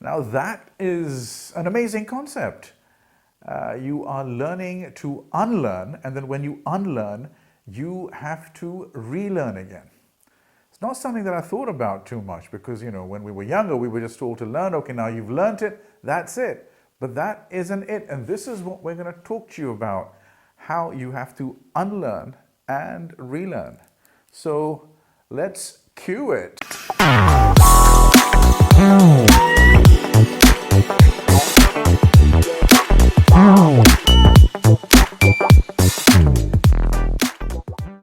Now that is an amazing concept. You are learning to unlearn, and then when you unlearn, you have to relearn again. It's not something that I thought about too much because, when we were younger, we were just told to learn. Okay, now you've learned it, that's it. But that isn't it. And this is what we're going to talk to you about, how you have to unlearn and relearn. So let's cue it.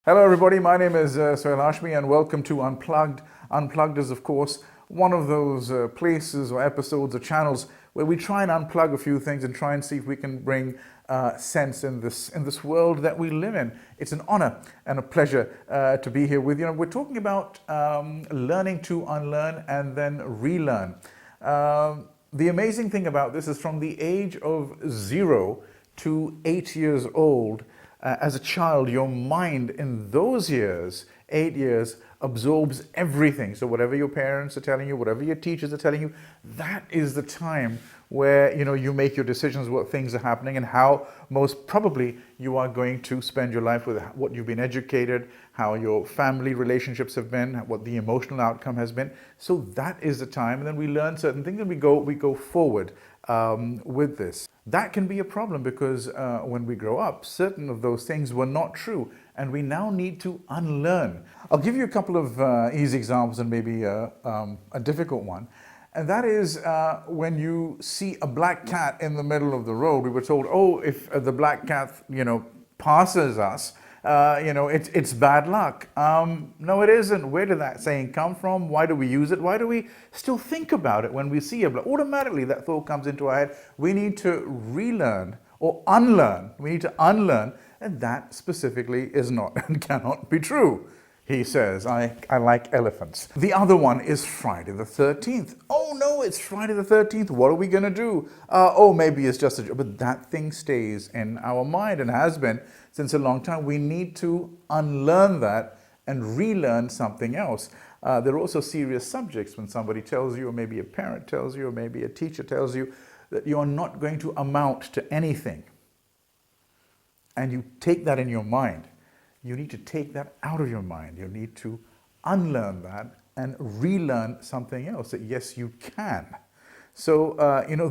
Hello everybody, my name is Sohail Hashmi and welcome to Unplugged. Unplugged is of course one of those places or episodes or channels where we try and unplug a few things and try and see if we can bring sense in this world that we live in. It's an honor and a pleasure to be here with you. We're talking about learning to unlearn and then relearn. The amazing thing about this is from the age of 0 to 8 years old, as a child, your mind in those years, 8 years, absorbs everything. So whatever your parents are telling you, whatever your teachers are telling you, that is the time where you make your decisions, what things are happening and how most probably you are going to spend your life, with what you've been educated, how your family relationships have been, what the emotional outcome has been. So that is the time, and then we learn certain things and we go forward with this. That can be a problem because when we grow up, certain of those things were not true and we now need to unlearn. I'll give you a couple of easy examples and maybe a difficult one. And that is when you see a black cat in the middle of the road. We were told, oh, if the black cat, passes us, it's bad luck. No, it isn't. Where did that saying come from? Why do we use it? Why do we still think about it when we see a black? Automatically that thought comes into our head. We need to relearn or unlearn. We need to unlearn, and that specifically is not and cannot be true. He says, I like elephants. The other one is Friday the 13th. Oh no, it's Friday the 13th. What are we going to do? Oh, maybe it's just a joke. But that thing stays in our mind and has been since a long time. We need to unlearn that and relearn something else. There are also serious subjects when somebody tells you, or maybe a parent tells you, or maybe a teacher tells you that you are not going to amount to anything. And you take that in your mind. You need to take that out of your mind. You need to unlearn that and relearn something else that, yes, you can. So,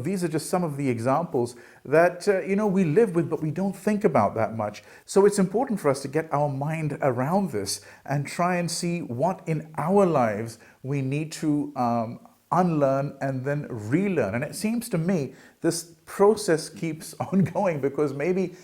these are just some of the examples that, we live with, but we don't think about that much. So it's important for us to get our mind around this and try and see what in our lives we need to unlearn and then relearn. And it seems to me this process keeps on going because maybe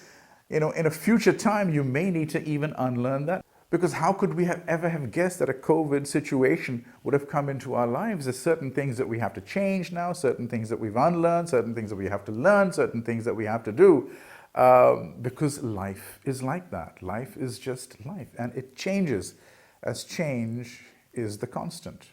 in a future time, you may need to even unlearn that. Because how could we ever have guessed that a COVID situation would have come into our lives? There's certain things that we have to change now, certain things that we've unlearned, certain things that we have to learn, certain things that we have to do. Because life is like that. Life is just life. And it changes as change is the constant.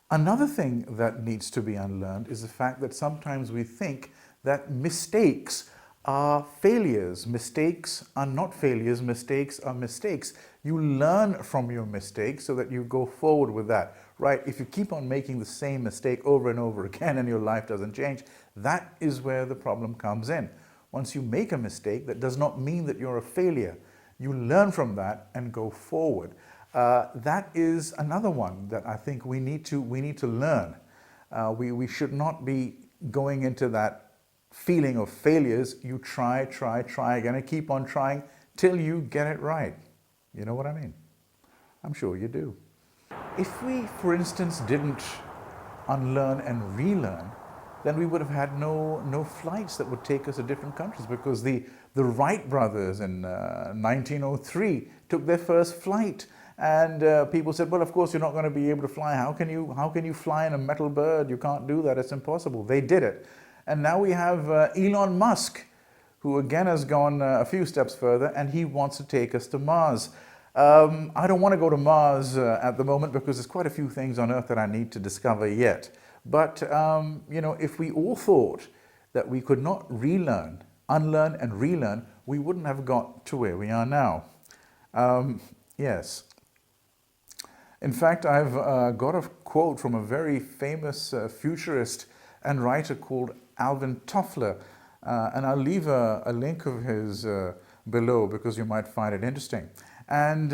Another thing that needs to be unlearned is the fact that sometimes we think that mistakes are failures. Mistakes are not failures. Mistakes are mistakes. You learn from your mistakes so that you go forward with that, right? If you keep on making the same mistake over and over again and your life doesn't change, that is where the problem comes in. Once you make a mistake, that does not mean that you're a failure. You learn from that and go forward. That is another one that I think we need to learn. We should not be going into that feeling of failures. You try again and keep on trying till you get it right. You know what I mean? I'm sure you do. If we, for instance, didn't unlearn and relearn, then we would have had no flights that would take us to different countries, because the Wright brothers in 1903 took their first flight. And people said, well, of course, you're not going to be able to fly. How can you fly in a metal bird? You can't do that. It's impossible. They did it. And now we have Elon Musk, who again has gone a few steps further, and he wants to take us to Mars. I don't want to go to Mars at the moment because there's quite a few things on Earth that I need to discover yet. But, if we all thought that we could not relearn, unlearn and relearn, we wouldn't have got to where we are now. Yes. In fact, I've got a quote from a very famous futurist and writer called Alvin Toffler, and I'll leave a link of his below because you might find it interesting. And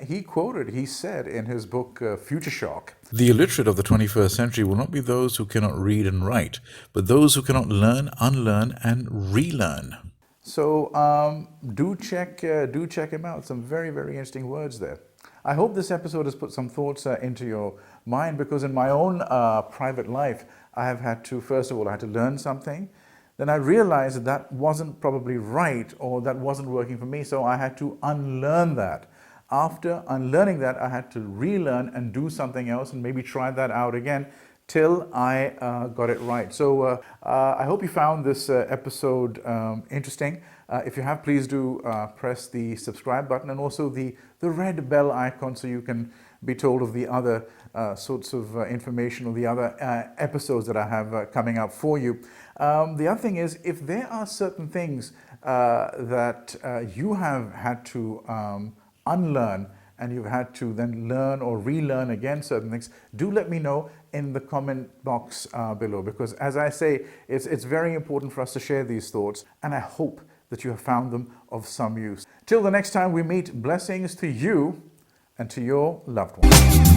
he said in his book Future Shock, "The illiterate of the 21st century will not be those who cannot read and write, but those who cannot learn, unlearn, and relearn." So do check him out. Some very, very interesting words there. I hope this episode has put some thoughts into your mind, because in my own private life, I have had to, first of all, I had to learn something. Then I realized that that wasn't probably right, or that wasn't working for me, so I had to unlearn that. After unlearning that, I had to relearn and do something else and maybe try that out again till I got it right. So I hope you found this episode interesting. If you have, please do press the subscribe button and also the red bell icon so you can be told of the other sorts of information or the other episodes that I have coming up for you. The other thing is, if there are certain things that you have had to unlearn and you've had to then learn or relearn again certain things, do let me know in the comment box below, because as I say, it's very important for us to share these thoughts, and I hope that you have found them of some use. Till the next time we meet, blessings to you and to your loved ones.